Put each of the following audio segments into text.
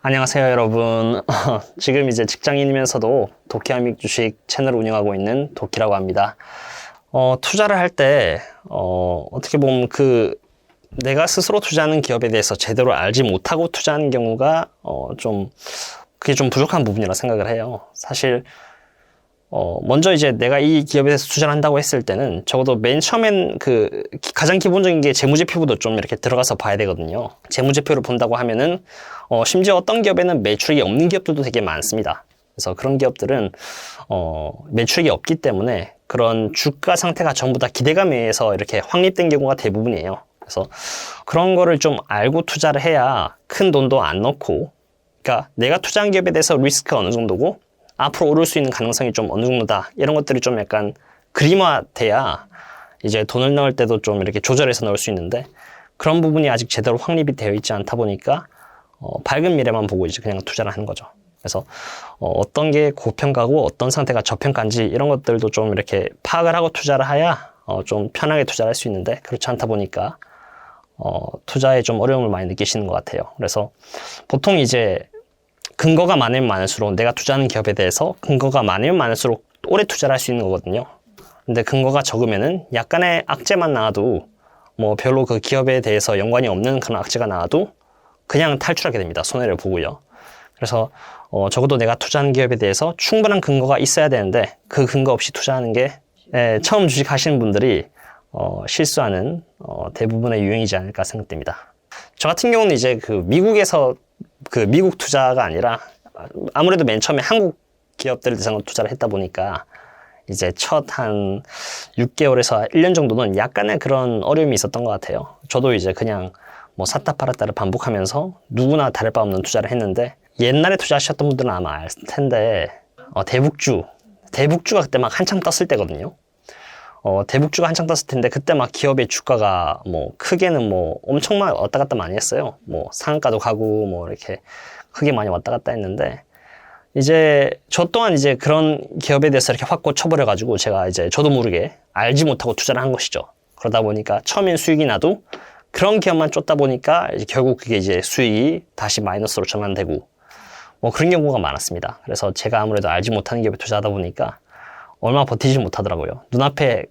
안녕하세요, 여러분. 지금 이제 직장인이면서도 도키하믹 주식 채널을 운영하고 있는 도키라고 합니다. 투자를 할 때, 어떻게 보면 내가 스스로 투자하는 기업에 대해서 제대로 알지 못하고 투자하는 경우가, 그게 좀 부족한 부분이라 생각을 해요. 사실, 먼저 이제 내가 이 기업에 대해서 투자를 한다고 했을 때는 적어도 맨 처음엔 가장 기본적인 게 재무제표부터 좀 이렇게 들어가서 봐야 되거든요. 재무제표를 본다고 하면은, 심지어 어떤 기업에는 매출이 없는 기업들도 되게 많습니다. 그래서 그런 기업들은, 매출이 없기 때문에 그런 주가 상태가 전부 다 기대감에 의해서 이렇게 확립된 경우가 대부분이에요. 그래서 그런 거를 좀 알고 투자를 해야 큰 돈도 안 넣고, 그러니까 내가 투자한 기업에 대해서 리스크가 어느 정도고, 앞으로 오를 수 있는 가능성이 좀 어느 정도다. 이런 것들이 좀 약간 그림화돼야 이제 돈을 넣을 때도 좀 이렇게 조절해서 넣을 수 있는데 그런 부분이 아직 제대로 확립이 되어 있지 않다 보니까 밝은 미래만 보고 이제 그냥 투자를 하는 거죠. 그래서 어떤 게 고평가고 어떤 상태가 저평가인지 이런 것들도 좀 이렇게 파악을 하고 투자를 해야 좀 편하게 투자를 할 수 있는데 그렇지 않다 보니까 투자에 좀 어려움을 많이 느끼시는 것 같아요. 그래서 보통 이제 근거가 많으면 많을수록 내가 투자하는 기업에 대해서 근거가 많으면 많을수록 오래 투자를 할 수 있는 거거든요. 근데 근거가 적으면은 약간의 악재만 나와도 뭐 별로 그 기업에 대해서 연관이 없는 그런 악재가 나와도 그냥 탈출하게 됩니다. 손해를 보고요. 그래서 적어도 내가 투자하는 기업에 대해서 충분한 근거가 있어야 되는데 그 근거 없이 투자하는 게 처음 주식하시는 분들이 실수하는 대부분의 유형이지 않을까 생각됩니다. 저 같은 경우는 이제 미국에서 미국 투자가 아니라 아무래도 맨 처음에 한국 기업들을 대상으로 투자를 했다 보니까 이제 첫 한 6개월에서 1년 정도는 약간의 그런 어려움이 있었던 것 같아요. 저도 이제 그냥 뭐 샀다 팔았다를 반복하면서 누구나 다를 바 없는 투자를 했는데 옛날에 투자하셨던 분들은 아마 알 텐데 대북주가 그때 막 한창 떴을 때거든요. 대북주가 한창 떴을 텐데 그때 막 기업의 주가가 뭐 크게는 뭐 엄청 왔다 갔다 많이 했어요. 뭐 상한가도 가고 뭐 이렇게 크게 많이 왔다 갔다 했는데 이제 저 또한 이제 그런 기업에 대해서 이렇게 확 꽂혀버려 가지고 제가 이제 저도 모르게 알지 못하고 투자를 한 것이죠. 그러다 보니까 처음엔 수익이 나도 그런 기업만 쫓다 보니까 이제 결국 그게 이제 수익이 다시 마이너스로 전환되고 뭐 그런 경우가 많았습니다. 그래서 제가 아무래도 알지 못하는 기업에 투자하다 보니까 얼마 버티지 못하더라고요. 눈앞에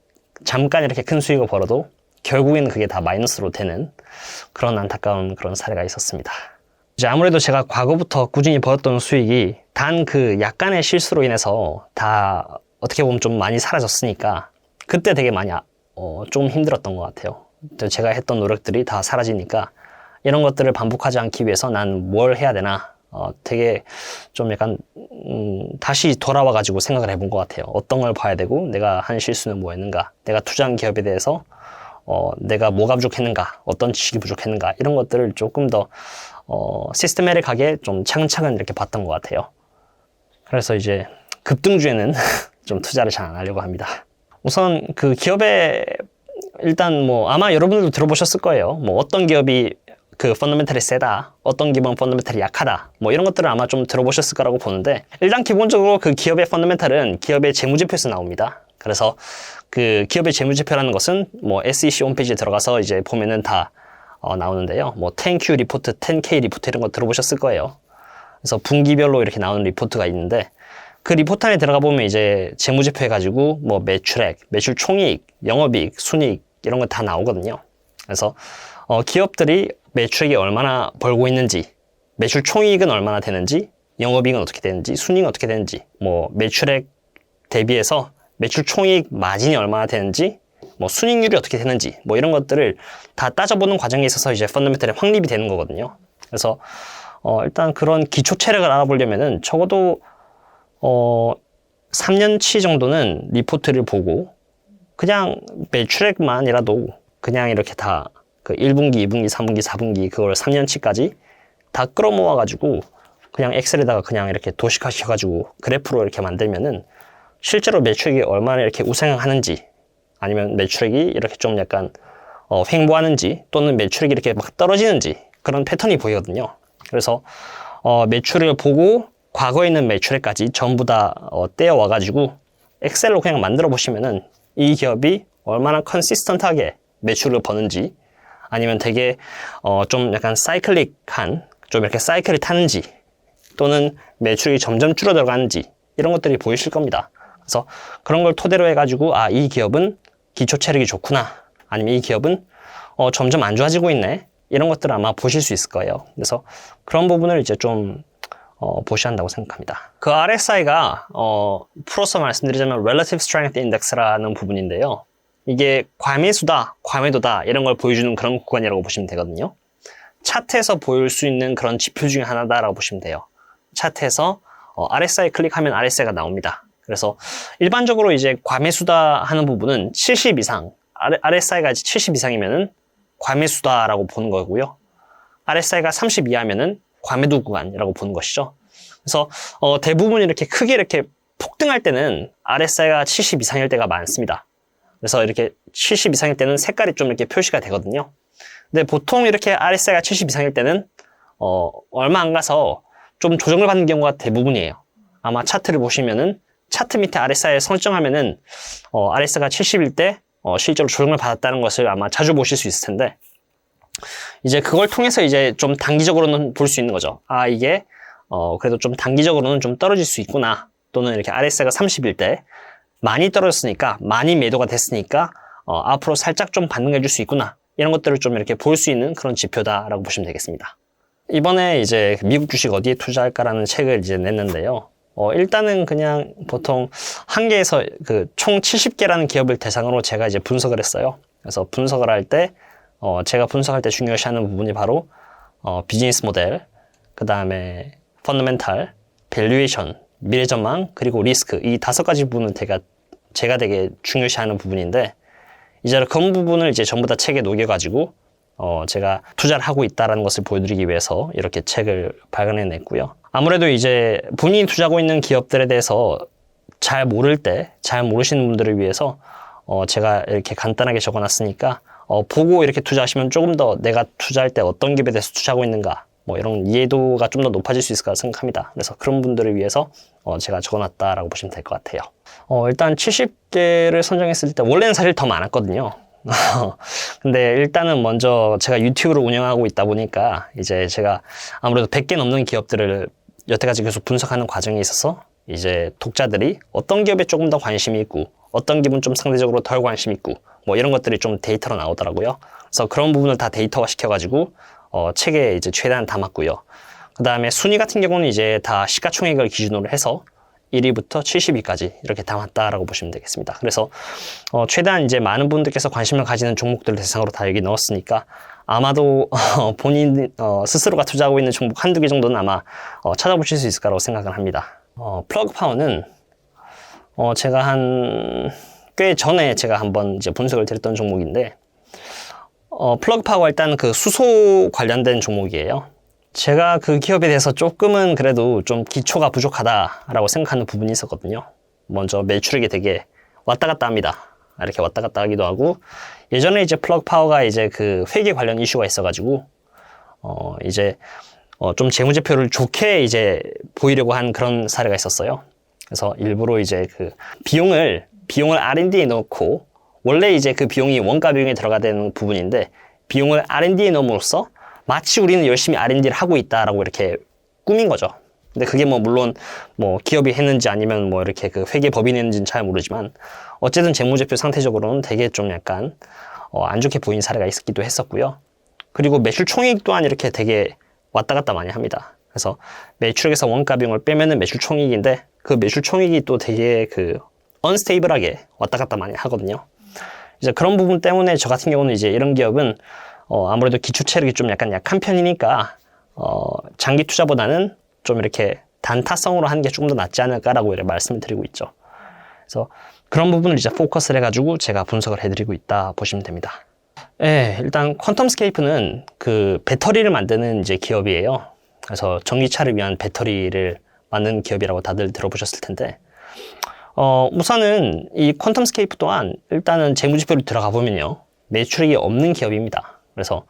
잠깐 이렇게 큰 수익을 벌어도 결국에는 그게 다 마이너스로 되는 그런 안타까운 그런 사례가 있었습니다. 이제 아무래도 제가 과거부터 꾸준히 벌었던 수익이 단 약간의 실수로 인해서 다 어떻게 보면 좀 많이 사라졌으니까 그때 되게 많이 좀 힘들었던 것 같아요. 제가 했던 노력들이 다 사라지니까 이런 것들을 반복하지 않기 위해서 난 뭘 해야 되나 되게 좀 약간 다시 돌아와가지고 생각을 해본 것 같아요. 어떤 걸 봐야 되고 내가 한 실수는 뭐였는가, 내가 투자한 기업에 대해서 내가 뭐가 부족했는가, 어떤 지식이 부족했는가 이런 것들을 조금 더 시스테매틱하게 좀 차근차근 이렇게 봤던 것 같아요. 그래서 이제 급등주에는 좀 투자를 잘 안 하려고 합니다. 우선 기업에 일단 뭐 아마 여러분들도 들어보셨을 거예요. 뭐 어떤 기업이 펀더멘털이 세다, 어떤 기업은 펀더멘털이 약하다, 뭐 이런 것들을 아마 좀 들어보셨을 거라고 보는데 일단 기본적으로 기업의 펀더멘털은 기업의 재무제표에서 나옵니다. 그래서 기업의 재무제표라는 것은 뭐 SEC 홈페이지에 들어가서 이제 보면은 다 나오는데요. 뭐 10Q 리포트, 10K 리포트 이런 거 들어보셨을 거예요. 그래서 분기별로 이렇게 나오는 리포트가 있는데 그 리포트 안에 들어가 보면 이제 재무제표 해가지고 뭐 매출액, 매출 총이익, 영업이익, 순이익 이런 거 다 나오거든요. 그래서 기업들이 매출액이 얼마나 벌고 있는지, 매출 총이익은 얼마나 되는지, 영업이익은 어떻게 되는지, 순이익은 어떻게 되는지, 뭐 매출액 대비해서 매출 총이익 마진이 얼마나 되는지, 뭐 순이익률이 어떻게 되는지, 뭐 이런 것들을 다 따져보는 과정에 있어서 이제 펀더멘털이 확립이 되는 거거든요. 그래서 일단 그런 기초 체력을 알아보려면은 적어도 3년치 정도는 리포트를 보고 그냥 매출액만이라도 그냥 이렇게 다 1분기, 2분기, 3분기, 4분기 그걸 3년치까지 다 끌어모아가지고 그냥 엑셀에다가 그냥 이렇게 도식화시켜가지고 그래프로 이렇게 만들면은 실제로 매출액이 얼마나 이렇게 우상향하는지 아니면 매출액이 이렇게 좀 약간 횡보하는지 또는 매출액이 이렇게 막 떨어지는지 그런 패턴이 보이거든요. 그래서 매출을 보고 과거에 있는 매출액까지 전부 다 떼어와가지고 엑셀로 그냥 만들어 보시면은 이 기업이 얼마나 컨시스턴트하게 매출을 버는지 아니면 되게 좀 약간 사이클릭한 좀 이렇게 사이클을 타는지 또는 매출이 점점 줄어들어가는지 이런 것들이 보이실 겁니다. 그래서 그런 걸 토대로 해가지고 이 기업은 기초 체력이 좋구나, 아니면 이 기업은 점점 안 좋아지고 있네, 이런 것들을 아마 보실 수 있을 거예요. 그래서 그런 부분을 이제 좀 보셔야 한다고 생각합니다. 그 RSI가 풀어서 말씀드리자면 Relative Strength Index라는 부분인데요. 이게 과매수다, 과매도다 이런 걸 보여주는 그런 구간이라고 보시면 되거든요. 차트에서 보일 수 있는 그런 지표 중에 하나다라고 보시면 돼요. 차트에서 RSI 클릭하면 RSI가 나옵니다. 그래서 일반적으로 이제 과매수다 하는 부분은 70 이상, RSI가 70 이상이면은 과매수다라고 보는 거고요. RSI가 30 이하면은 과매도 구간이라고 보는 것이죠. 그래서 대부분 이렇게 크게 이렇게 폭등할 때는 RSI가 70 이상일 때가 많습니다. 그래서 이렇게 70 이상일 때는 색깔이 좀 이렇게 표시가 되거든요. 근데 보통 이렇게 RSI가 70 이상일 때는 얼마 안 가서 좀 조정을 받는 경우가 대부분이에요. 아마 차트를 보시면은 차트 밑에 RSI를 설정하면은 RSI가 70일 때 실제로 조정을 받았다는 것을 아마 자주 보실 수 있을 텐데, 이제 그걸 통해서 이제 좀 단기적으로는 볼 수 있는 거죠. 이게 그래도 좀 단기적으로는 좀 떨어질 수 있구나, 또는 이렇게 RSI가 30일 때 많이 떨어졌으니까, 많이 매도가 됐으니까 앞으로 살짝 좀 반등해 줄 수 있구나, 이런 것들을 좀 이렇게 볼 수 있는 그런 지표다라고 보시면 되겠습니다. 이번에 이제 미국 주식 어디에 투자할까라는 책을 이제 냈는데요. 일단은 그냥 보통 한 개에서 총 70개라는 기업을 대상으로 제가 이제 분석을 했어요. 그래서 분석을 할 때 제가 분석할 때 중요시하는 부분이 바로 비즈니스 모델, 그 다음에 펀더멘탈, 밸류에이션, 미래 전망, 그리고 리스크, 이 5가지 부분을 제가 되게 중요시하는 부분인데, 이제 그런 부분을 이제 전부 다 책에 녹여가지고 제가 투자를 하고 있다는 것을 보여드리기 위해서 이렇게 책을 발간해냈고요. 아무래도 이제 본인이 투자하고 있는 기업들에 대해서 잘 모르시는 분들을 위해서 제가 이렇게 간단하게 적어놨으니까 보고 이렇게 투자하시면 조금 더 내가 투자할 때 어떤 기업에 대해서 투자하고 있는가, 뭐 이런 이해도가 좀 더 높아질 수 있을 거라 생각합니다. 그래서 그런 분들을 위해서 제가 적어놨다라고 보시면 될 것 같아요. 일단 70개를 선정했을 때 원래는 사실 더 많았거든요. 근데 일단은 먼저 제가 유튜브를 운영하고 있다 보니까 이제 제가 아무래도 100개 넘는 기업들을 여태까지 계속 분석하는 과정에 있어서 이제 독자들이 어떤 기업에 조금 더 관심이 있고 어떤 기업은 좀 상대적으로 덜 관심 있고 뭐 이런 것들이 좀 데이터로 나오더라고요. 그래서 그런 부분을 다 데이터화 시켜가지고 책에 이제 최대한 담았고요. 그 다음에 순위 같은 경우는 이제 다 시가총액을 기준으로 해서 1위부터 70위까지 이렇게 담았다라고 보시면 되겠습니다. 그래서 최대한 이제 많은 분들께서 관심을 가지는 종목들을 대상으로 다 여기 넣었으니까 아마도 본인 스스로가 투자하고 있는 종목 한두 개 정도는 아마 찾아보실 수 있을 거라고 생각을 합니다. 플러그 파워는 제가 꽤 전에 제가 한번 이제 분석을 드렸던 종목인데, 플러그 파워가 일단 그 수소 관련된 종목이에요. 제가 그 기업에 대해서 조금은 그래도 좀 기초가 부족하다라고 생각하는 부분이 있었거든요. 먼저 매출액이 되게 왔다 갔다 합니다. 이렇게 왔다 갔다 하기도 하고, 예전에 이제 플러그 파워가 이제 그 회계 관련 이슈가 있어가지고, 이제 좀 재무제표를 좋게 이제 보이려고 한 그런 사례가 있었어요. 그래서 일부러 이제 그 비용을 R&D에 넣고, 원래 이제 그 비용이 원가 비용에 들어가야 되는 부분인데, 비용을 R&D에 넣음으로써 마치 우리는 열심히 R&D를 하고 있다라고 이렇게 꾸민 거죠. 근데 그게 물론 기업이 했는지 아니면 이렇게 그 회계 법인이 했는지는 잘 모르지만, 어쨌든 재무제표 상태적으로는 되게 좀 약간 안 좋게 보인 사례가 있기도 했었고요. 그리고 매출 총액 또한 이렇게 되게 왔다 갔다 많이 합니다. 그래서 매출액에서 원가 비용을 빼면은 매출 총액인데, 그 매출 총액이 또 되게 그 언스테이블하게 왔다 갔다 많이 하거든요. 이제 그런 부분 때문에 저 같은 경우는 이제 이런 기업은 아무래도 기초 체력이 좀 약간 약한 편이니까 장기 투자보다는 좀 이렇게 단타성으로 하는 게 조금 더 낫지 않을까라고 이렇게 말씀을 드리고 있죠. 그래서 그런 부분을 이제 포커스를 해가지고 제가 분석을 해드리고 있다 보시면 됩니다. 네, 일단 퀀텀스케이프는 그 배터리를 만드는 이제 기업이에요. 그래서 전기차를 위한 배터리를 만드는 기업이라고 다들 들어보셨을 텐데, 우선은 이 퀀텀스케이프 또한 일단은 재무지표로 들어가 보면요, 매출액이 없는 기업입니다. 그래서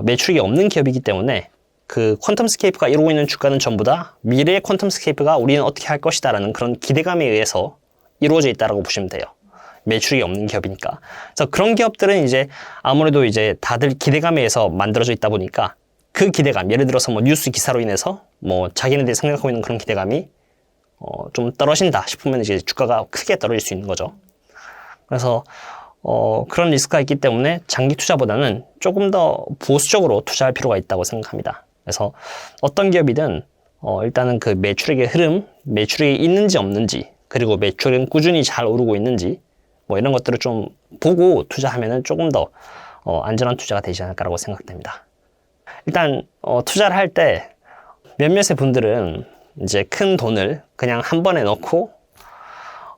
매출액이 없는 기업이기 때문에 그 퀀텀스케이프가 이루고 있는 주가는 전부 다 미래의 퀀텀스케이프가 우리는 어떻게 할 것이다 라는 그런 기대감에 의해서 이루어져 있다라고 보시면 돼요. 매출이 없는 기업이니까. 그래서 그런 기업들은 이제 아무래도 이제 다들 기대감에 의해서 만들어져 있다 보니까 그 기대감, 예를 들어서 뭐 뉴스 기사로 인해서 뭐 자기네들이 생각하고 있는 그런 기대감이 좀 떨어진다 싶으면 이제 주가가 크게 떨어질 수 있는 거죠. 그래서 그런 리스크가 있기 때문에 장기 투자보다는 조금 더 보수적으로 투자할 필요가 있다고 생각합니다. 그래서 어떤 기업이든 일단은 그 매출액의 흐름, 매출액이 있는지 없는지, 그리고 매출은 꾸준히 잘 오르고 있는지, 뭐 이런 것들을 좀 보고 투자하면은 조금 더 안전한 투자가 되지 않을까라고 생각됩니다. 일단 투자를 할 때 몇몇의 분들은 이제 큰 돈을 그냥 한 번에 넣고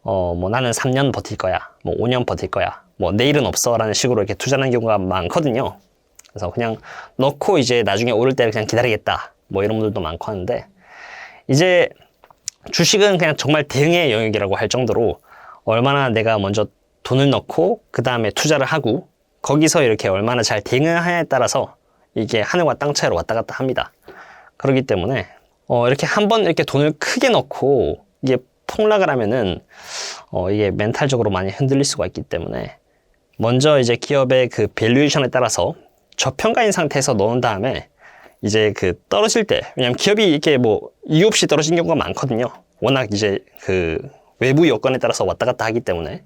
뭐 나는 3년 버틸 거야, 뭐 5년 버틸 거야, 뭐 내일은 없어 라는 식으로 이렇게 투자하는 경우가 많거든요. 그래서 그냥 넣고 이제 나중에 오를 때를 그냥 기다리겠다, 뭐 이런 분들도 많고 하는데, 이제 주식은 그냥 정말 대응의 영역이라고 할 정도로 얼마나 내가 먼저 돈을 넣고 그 다음에 투자를 하고 거기서 이렇게 얼마나 잘 대응을 하냐에 따라서 이게 하늘과 땅 차이로 왔다 갔다 합니다. 그렇기 때문에 이렇게 한번 이렇게 돈을 크게 넣고 이게 폭락을 하면은 이게 멘탈적으로 많이 흔들릴 수가 있기 때문에 먼저 이제 기업의 그 밸류에이션에 따라서 저평가인 상태에서 넣은 다음에 이제 그 떨어질 때, 왜냐면 기업이 이렇게 뭐 이유 없이 떨어진 경우가 많거든요. 워낙 이제 그 외부 여건에 따라서 왔다 갔다 하기 때문에.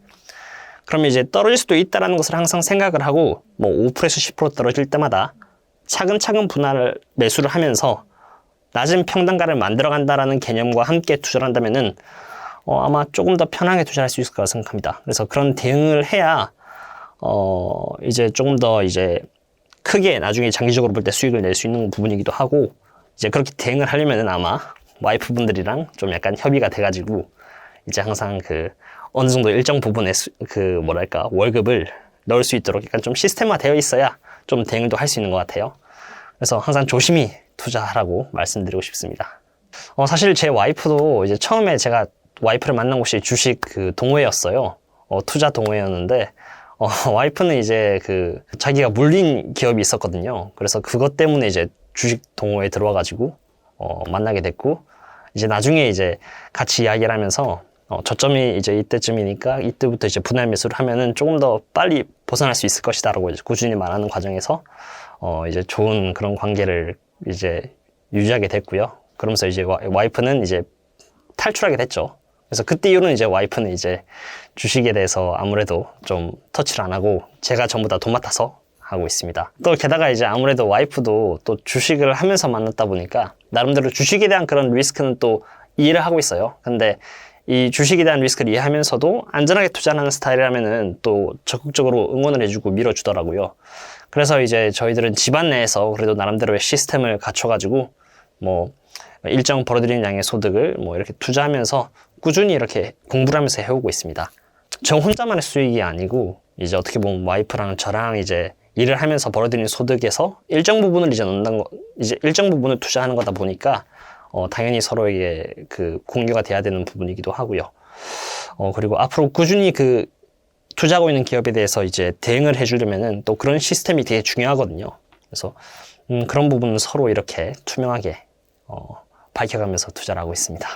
그러면 이제 떨어질 수도 있다라는 것을 항상 생각을 하고 뭐 5%에서 10% 떨어질 때마다 차근차근 분할을 매수를 하면서 낮은 평단가를 만들어 간다라는 개념과 함께 투자를 한다면은 아마 조금 더 편하게 투자할 수 있을 거라 생각합니다. 그래서 그런 대응을 해야 이제 조금 더 이제 크게 나중에 장기적으로 볼 때 수익을 낼 수 있는 부분이기도 하고, 이제 그렇게 대응을 하려면은 아마 와이프분들이랑 좀 약간 협의가 돼가지고 이제 항상 그 어느 정도 일정 부분의 그 뭐랄까 월급을 넣을 수 있도록 약간 좀 시스템화되어 있어야 좀 대응도 할 수 있는 것 같아요. 그래서 항상 조심히 투자하라고 말씀드리고 싶습니다. 사실 제 와이프도 이제 처음에 제가 와이프를 만난 곳이 주식 그 동호회였어요. 투자 동호회였는데 와이프는 이제 그 자기가 물린 기업이 있었거든요. 그래서 그것 때문에 이제 주식 동호회에 들어와가지고 만나게 됐고, 이제 나중에 이제 같이 이야기를 하면서 저점이 이제 이때쯤이니까 이때부터 이제 분할 매수를 하면은 조금 더 빨리 벗어날 수 있을 것이다라고 이제 꾸준히 말하는 과정에서 이제 좋은 그런 관계를 이제 유지하게 됐고요. 그러면서 이제 와이프는 이제 탈출하게 됐죠. 그래서 그때 이후로는 이제 와이프는 이제 주식에 대해서 아무래도 좀 터치를 안 하고 제가 전부 다 도맡아서 하고 있습니다. 또 게다가 이제 아무래도 와이프도 또 주식을 하면서 만났다 보니까 나름대로 주식에 대한 그런 리스크는 또 이해를 하고 있어요. 근데 이 주식에 대한 리스크를 이해하면서도 안전하게 투자하는 스타일이라면은 또 적극적으로 응원을 해주고 밀어주더라고요. 그래서 이제 저희들은 집안 내에서 그래도 나름대로의 시스템을 갖춰가지고 뭐 일정 벌어들이는 양의 소득을 뭐 이렇게 투자하면서 꾸준히 이렇게 공부를 하면서 해오고 있습니다. 저 혼자만의 수익이 아니고 이제 어떻게 보면 와이프랑 저랑 이제 일을 하면서 벌어들이는 소득에서 일정 부분을 이제 넣는 거, 이제 일정 부분을 투자하는 거다 보니까 당연히 서로에게 그 공유가 돼야 되는 부분이기도 하고요. 그리고 앞으로 꾸준히 그 투자하고 있는 기업에 대해서 이제 대응을 해주려면은 또 그런 시스템이 되게 중요하거든요. 그래서 그런 부분은 서로 이렇게 투명하게 밝혀가면서 투자를 하고 있습니다.